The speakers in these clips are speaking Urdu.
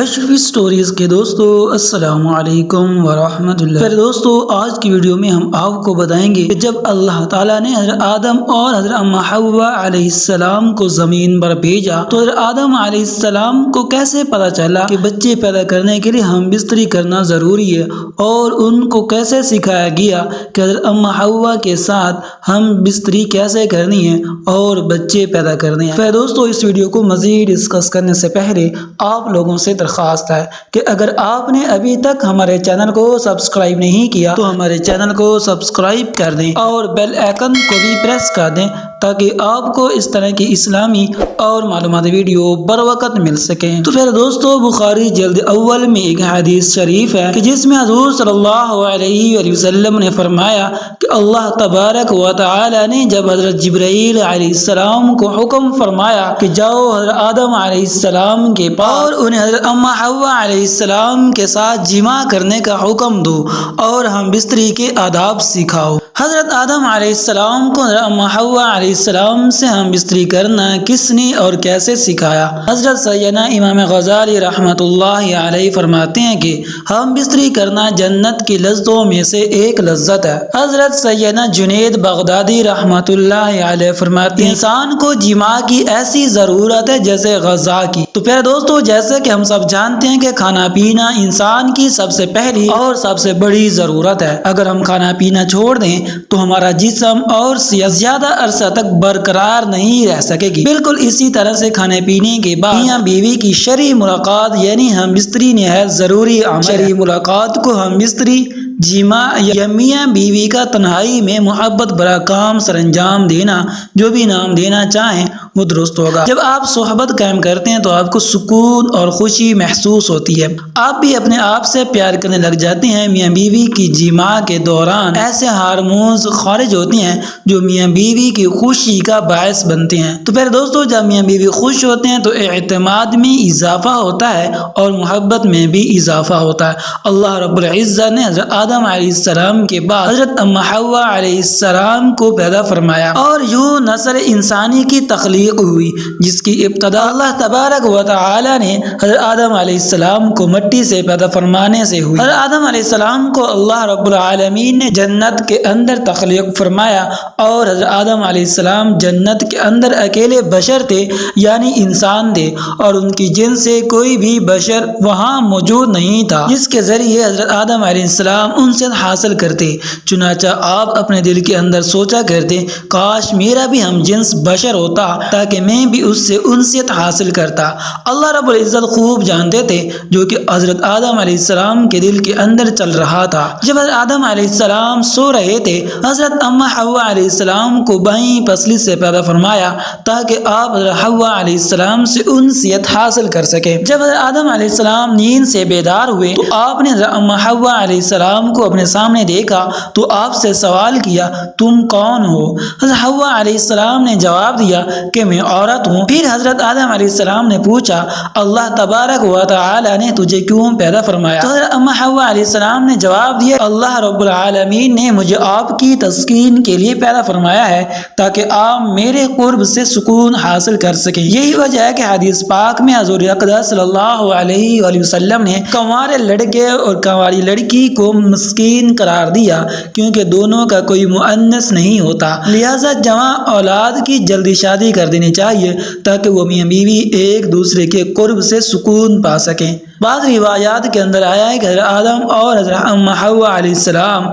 اشرفی سٹوریز کے دوستو السلام علیکم ورحمۃ اللہ۔ پھر دوستو آج کی ویڈیو میں ہم آپ کو بتائیں گے کہ جب اللہ تعالیٰ نے حضرت آدم اور حضرت اما حوا علیہ السلام کو زمین پر بھیجا تو حضرت آدم علیہ السلام کو کیسے پتا چلا کہ بچے پیدا کرنے کے لیے ہم بستری کرنا ضروری ہے، اور ان کو کیسے سکھایا گیا کہ حضرت اما حوا کے ساتھ ہم بستری کیسے کرنی ہے اور بچے پیدا کرنے ہیں۔ پھر دوستو اس ویڈیو کو مزید ڈسکس کرنے سے پہلے آپ لوگوں سے درخواست ہے کہ اگر آپ نے ابھی تک ہمارے چینل کو سبسکرائب نہیں کیا تو ہمارے چینل کو سبسکرائب کر دیں اور بیل آئیکن کو بھی پریس کر دیں تاکہ آپ کو اس طرح کی اسلامی اور معلوماتی ویڈیو بر وقت مل سکیں۔ تو پھر دوستو بخاری جلد اول میں ایک حدیث شریف ہے کہ جس میں حضور صلی اللہ علیہ وآلہ وسلم نے فرمایا کہ اللہ تبارک و تعالی نے جب حضرت جبرائیل علیہ السلام کو حکم فرمایا کہ جاؤ حضرت آدم علیہ السلام کے پاس اور انہیں حضرت اما حوا علیہ السلام کے ساتھ جماع کرنے کا حکم دو اور ہم بستری کے آداب سکھاؤ۔ حضرت آدم علیہ السلام کو حضرت اما حوا علیہ السلام سے ہم بستری کرنا کس نے اور کیسے سکھایا؟ حضرت سیدنا امام غزالی رحمۃ اللہ علیہ فرماتے ہیں کہ ہم بستری کرنا جنت کی لذتوں میں سے ایک لذت ہے۔ حضرت سیدنا جنید بغدادی رحمۃ اللہ علیہ فرماتے ہیں انسان کو جماع کی ایسی ضرورت ہے جیسے غذا کی۔ تو پھر دوستو جیسے کہ ہم سب جانتے ہیں کہ کھانا پینا انسان کی سب سے پہلی اور سب سے بڑی ضرورت ہے۔ اگر ہم کھانا پینا چھوڑ دیں تو ہمارا جسم اور صحت زیادہ عرصہ تک برقرار نہیں رہ سکے گی۔ بالکل اسی طرح سے کھانے پینے کے بعد میاں بیوی کی شرعی ملاقات یعنی ہم بستری نہایت ضروری عمل ہے۔ شرعی ملاقات کو ہم بستری، جماع یا میاں بیوی کا تنہائی میں محبت بھرا کام سر انجام دینا، جو بھی نام دینا چاہیں وہ درست ہوگا۔ جب آپ صحبت قائم کرتے ہیں تو آپ کو سکون اور خوشی محسوس ہوتی ہے، آپ بھی اپنے آپ سے پیار کرنے لگ جاتے ہیں۔ میاں بیوی کی جماع کے دوران ایسے ہارمونز خارج ہوتے ہیں جو میاں بیوی کی خوشی کا باعث بنتے ہیں۔ تو پھر دوستو جب میاں بیوی خوش ہوتے ہیں تو اعتماد میں اضافہ ہوتا ہے اور محبت میں بھی اضافہ ہوتا ہے۔ اللہ رب العزت نے حضرت آدم علیہ السلام کے بعد حضرت اما حوا علیہ السلام کو پیدا فرمایا اور یوں نسل انسانی کی تخلیق ہوئی، جس کی ابتدا اللہ تبارک و تعالی نے حضرت آدم علیہ السلام کو مٹی سے پیدا فرمانے سے ہوئی۔ حضرت آدم علیہ السلام کو اللہ رب العالمین نے جنت کے اندر تخلیق فرمایا اور حضرت آدم علیہ السلام جنت کے اندر اکیلے بشر تھے، یعنی انسان تھے، اور ان کی جنس سے کوئی بھی بشر وہاں موجود نہیں تھا جس کے ذریعے حضرت آدم علیہ السلام انسیت حاصل کرتے۔ چنانچہ آپ اپنے دل کے اندر سوچا کرتے کاش میرا بھی ہم جنس بشر ہوتا تاکہ میں بھی اس سے انسیت حاصل کرتا۔ اللہ رب العزت خوب جانتے تھے جو کہ حضرت آدم علیہ السلام کے دل کے اندر چل رہا تھا۔ جب حضرت آدم علیہ السلام سو رہے تھے، حضرت اما حوا علیہ السلام کو بائیں پسلی سے پیدا فرمایا تاکہ آپ حضرت حوا علیہ السلام سے انسیت حاصل کر سکیں۔ جب حضرت آدم علیہ السلام نیند سے بیدار ہوئے تو آپ نے حضرت اما حوا علیہ السلام کو اپنے سامنے دیکھا تو آپ سے سوال کیا تم کون ہو؟ حضرت حوا علیہ السلام نے جواب دیا کہ میں عورت ہوں۔ پھر حضرت آدم علیہ السلام نے پوچھا اللہ تبارک و تعالی نے تجھے کیوں پیدا فرمایا؟ تو حضرت اما حوا علیہ السلام نے جواب دیا اللہ رب العالمین نے مجھے آپ کی تسکین کے لیے پیدا فرمایا ہے تاکہ آپ میرے قرب سے سکون حاصل کر سکیں۔ یہی وجہ ہے کہ حدیث پاک میں حضور اقدس صلی اللہ علیہ وآلہ وسلم نے کنوارے لڑکے اور کنواری لڑکی کو مسکین قرار دیا کیونکہ دونوں کا کوئی مؤنث نہیں ہوتا، لہذا جوان اولاد کی جلدی شادی کر دینی چاہیے تاکہ وہ میاں بیوی ایک دوسرے کے قرب سے سکون پا سکیں۔ بعض روایات کے اندر آیا ہے کہ حضرت آدم اور حضرت اما حوا علیہ السلام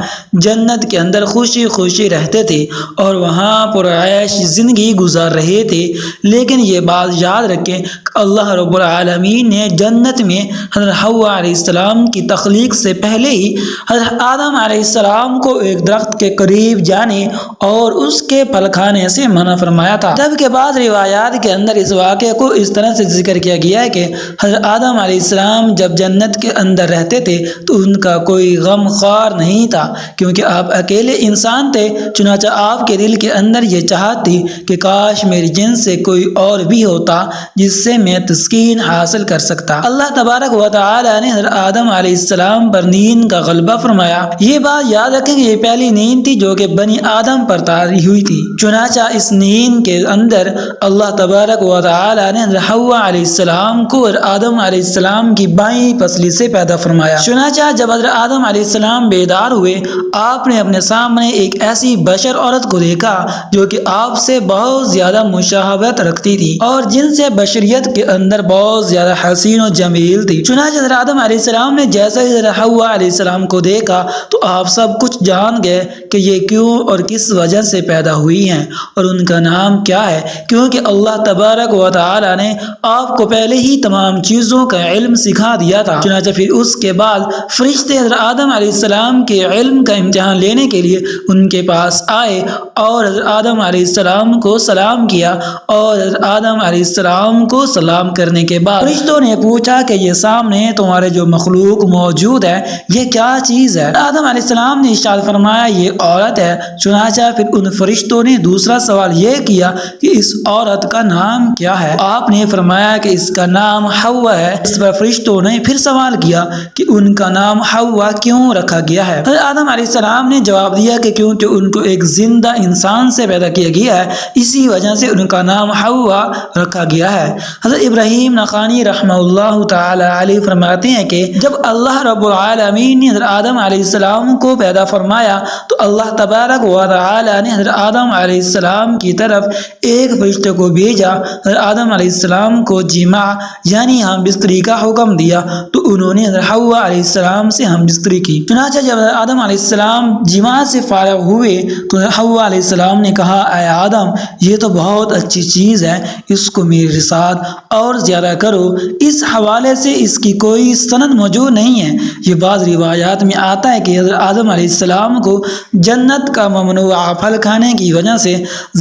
جنت کے اندر خوشی خوشی رہتے تھے اور وہاں پرعیش زندگی گزار رہے تھے، لیکن یہ بات یاد رکھیں کہ اللہ رب العالمین نے جنت میں حضرت حوا علیہ السلام کی تخلیق سے پہلے ہی حضرت آدم علیہ السلام کو ایک درخت کے قریب جانے اور اس کے پھل کھانے سے منع فرمایا تھا۔ جبکہ بعض روایات کے اندر اس واقعے کو اس طرح سے ذکر کیا گیا ہے کہ حضرت آدم علیہ السلام جب جنت کے اندر رہتے تھے تو ان کا کوئی غم خوار نہیں تھا کیونکہ آپ اکیلے انسان تھے، چنانچہ آپ کے دل کے اندر یہ چاہت تھی کہ کاش میری جنس سے کوئی اور بھی ہوتا جس سے میں تسکین حاصل کر سکتا۔ اللہ تبارک و تعالی نے حضرت آدم علیہ السلام پر نیند کا غلبہ فرمایا۔ یہ بات یاد رکھیں کہ یہ پہلی نیند تھی جو کہ بنی آدم پر طاری ہوئی تھی، چنانچہ اس نیند کے اندر اللہ تبارک و تعالی نے حضرت حوا علیہ السلام کو اور آدم علیہ السلام کی بائیں پسلی سے پیدا فرمایا۔ چنانچہ جب حضرت آدم علیہ السلام بیدار ہوئے، آپ نے اپنے سامنے ایک ایسی بشر عورت کو دیکھا جو کہ آپ سے بہت زیادہ مشابہت رکھتی تھی اور جن سے بشریت کے اندر بہت زیادہ حسین و جمیل تھی۔ چنانچہ حضرت آدم علیہ السلام نے جیسا ہی حضرت حوا علیہ السلام کو دیکھا تو آپ سب کچھ جان گئے کہ یہ کیوں اور کس وجہ سے پیدا ہوئی ہیں اور ان کا نام کیا ہے، کیونکہ اللہ تبارک و تعالی نے آپ کو پہلے ہی تمام چیزوں کا علم سکھا دیا تھا۔ چنانچہ پھر اس کے بعد فرشتے حضرت آدم علیہ السلام کے علم کا امتحان لینے کے لیے ان کے پاس آئے اور حضرت آدم علیہ السلام کو سلام کیا، اور حضرت آدم علیہ السلام کو سلام کرنے کے بعد فرشتوں نے پوچھا کہ یہ سامنے تمہارے جو مخلوق موجود ہے یہ کیا چیز ہے؟ آدم علیہ السلام نے ارشاد فرمایا یہ عورت ہے۔ چنانچہ پھر ان فرشتوں نے دوسرا سوال یہ کیا کہ اس عورت کا نام کیا ہے؟ آپ نے فرمایا کہ اس کا نام حوا ہے۔ اس پر فرشتوں نے پھر سوال کیا کہ ان کا نام حوا کیوں رکھا گیا ہے؟ حضرت آدم علیہ السلام نے جواب دیا کہ کیونکہ ان کو ایک زندہ انسان سے پیدا کیا گیا ہے، اسی وجہ سے ان کا نام حوا رکھا گیا ہے۔ حضرت ابراہیم نخعی رحمہ اللہ تعالی علیہ فرماتے ہیں کہ جب اللہ رب العالمین نے حضرت آدم علیہ السلام کو پیدا فرمایا تو اللہ تبارک و تعالی نے حضرت آدم علیہ السلام کی طرف ایک فرشتے کو بھیجا۔ حضرت آدم علیہ السلام کو جماع یعنی ہم بستری کا حکم دیا تو انہوں نے حضرت حوا علیہ السلام سے ہم بستری کی۔ چنانچہ جب حضرت آدم علیہ السلام جماع سے فارغ ہوئے تو حضرت حوا علیہ السلام نے کہا اے آدم یہ تو بہت اچھی چیز ہے، اس کو میرے ساتھ اور زیادہ کرو۔ اس حوالے سے اس کی کوئی سند موجود نہیں ہے۔ یہ بعض روایات میں آتا ہے کہ حضرت آدم علیہ السلام کو جنت کا ممنوع پھل کھانے کی وجہ سے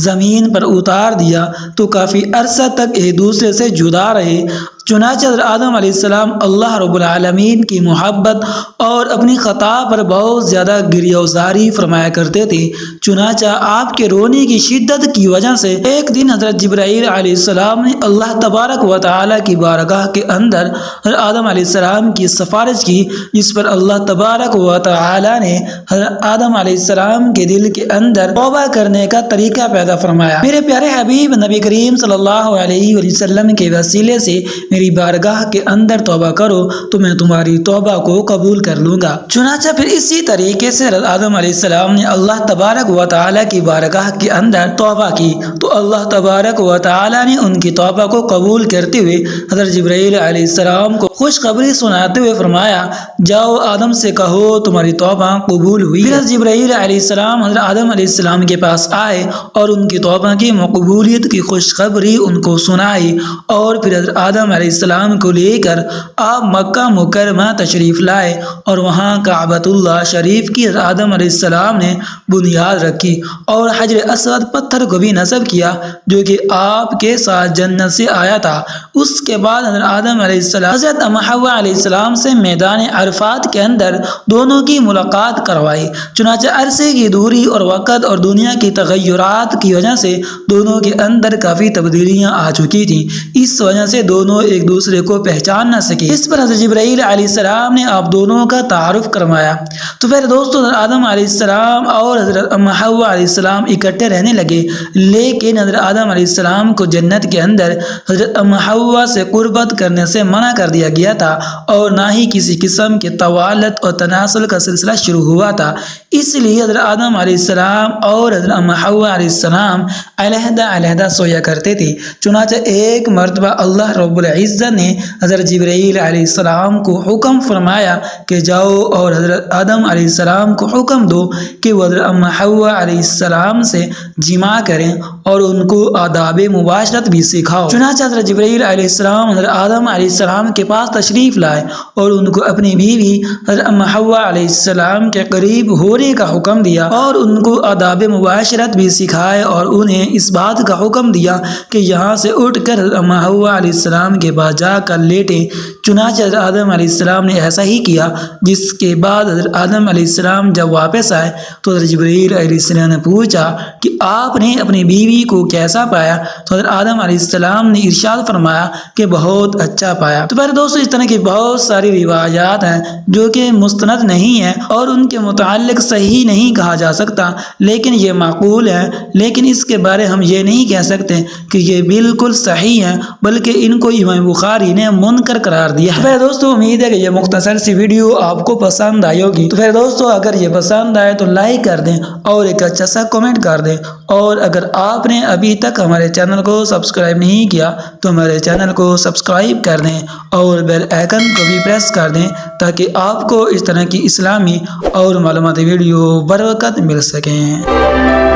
زمین پر اتار دیا تو کافی عرصہ تک ایک دوسرے سے جدا رہے۔ چنانچہ حضرت آدم علیہ السلام اللہ رب العالمین کی محبت اور اپنی خطا پر بہت زیادہ گریہ وزاری فرمایا کرتے تھے۔ چنانچہ آپ کے رونے کی شدت کی وجہ سے ایک دن حضرت جبرائیل علیہ السلام نے اللہ تبارک و تعالی کی بارگاہ کے اندر حضرت آدم علیہ السلام کی سفارش کی، جس پر اللہ تبارک و تعالی نے حضرت آدم علیہ السلام کے دل کے اندر توبہ کرنے کا طریقہ پیدا فرمایا۔ میرے پیارے حبیب نبی کریم صلی اللہ علیہ وسلم کے وسیلے سے میری بارگاہ کے اندر توبہ کرو تو میں تمہاری توبہ کو قبول کر لوں گا۔ چنانچہ پھر اسی طریقے سے حضرت آدم علیہ السلام نے اللہ تبارک و تعالی کی بارگاہ کے اندر توبہ کی تو اللہ تبارک و تعالی نے ان کی توبہ کو قبول کرتے ہوئے حضرت جبرائیل علیہ السلام کو خوشخبری سناتے ہوئے فرمایا جاؤ آدم سے کہو تمہاری توبہ قبول ہوئی۔ پھر حضرت جبرائیل علیہ السلام حضرت آدم علیہ السلام کے پاس آئے اور ان کی توبہ کی مقبولیت کی خوشخبری ان کو سنائی، اور پھر حضرت آدم علیہ السلام کو لے کر آپ مکہ مکرمہ تشریف لائے اور وہاں کعبۃ اللہ شریف کی حضرت آدم علیہ السلام نے بنیاد رکھی اور حجر اسود پتھر کو بھی نصب کیا جو کہ آپ کے ساتھ جنت سے آیا تھا۔ اس کے بعد حضرت آدم علیہ السلام حضرت حوا علیہ السلام سے میدان عرفات کے اندر دونوں کی ملاقات کروائی۔ چنانچہ عرصے کی دوری اور وقت اور دنیا کی تغیرات کی وجہ سے دونوں کے اندر کافی تبدیلیاں آ چکی تھیں، اس وجہ سے دونوں ایک دوسرے کو پہچان نہ سکے۔ اس پر حضرت جبرائیل علیہ السلام نے آپ دونوں کا تعارف کروایا۔ تو پھر دوستو حضرت آدم علیہ السلام اور حضرت حوا علیہ السلام اکٹھے رہنے لگے، لیکن حضرت آدم علیہ السلام کو جنت کے اندر حضرت حوا سے قربت کرنے سے منع کر دیا گیا تھا اور نہ ہی کسی قسم کے توالت اور تناسل کا سلسلہ شروع ہوا تھا۔ اس لیے حضرت آدم علیہ السلام اور حضرت حوا علیہ السلام علیحدہ علیحدہ سویا کرتے تھے۔ چنانچہ ایک مرتبہ اللہ رب العزت نے حضرت جبرائیل علیہ السلام کو حکم فرمایا کہ جاؤ اور حضرت آدم علیہ السلام کو حکم دو کہ وہ حضرت حوا علیہ السلام سے جماع کریں اور ان کو آداب مباشرت بھی سکھاؤ۔ چنانچہ حضرت جبرائیل علیہ السلام حضرت آدم علیہ السلام کے پاس تشریف لائے اور ان کو اپنی بیوی حضرت حوا علیہ السلام کے قریب ہونے کا حکم دیا اور ان کو آداب مباشرت بھی سکھائے اور انہیں اس بات کا حکم دیا کہ یہاں سے اٹھ کر حضرت حوا علیہ السلام کے بعد جا کر لیٹیں۔ چنانچہ حضرت آدم علیہ السلام نے ایسا ہی کیا، جس کے بعد حضرت آدم علیہ السلام جب واپس آئے تو حضرت جبرائیل علیہ السلام نے پوچھا کہ آپ نے اپنی بیوی کو کیسا پایا؟ تو حضرت آدم علیہ السلام نے ارشاد فرمایا کہ بہت اچھا پایا۔ تو پھر دوستو اس طرح کی بہت ساری روایات ہیں جو کہ مستند نہیں ہیں اور ان کے متعلق صحیح نہیں کہا جا سکتا لیکن یہ معقول ہے، لیکن اس کے بارے ہم یہ نہیں کہہ سکتے کہ یہ بالکل صحیح ہے، بلکہ ان کو امام بخاری نے منکر قرار دیا ہے۔ پھر دوستو امید ہے کہ یہ مختصر سی ویڈیو آپ کو پسند آئی ہوگی۔ تو پھر دوستو اگر یہ پسند آئے تو لائک کر دیں اور ایک اچھا سا کمنٹ کر دیں، اور اگر آپ نے ابھی تک ہمارے چینل کو سبسکرائب نہیں کیا تو ہمارے چینل کو سبسکرائب کر دیں اور بیل آئیکن کو بھی پریس کر دیں تاکہ آپ کو اس طرح کی اسلامی اور معلوماتی ویڈیو بر وقت مل سکیں۔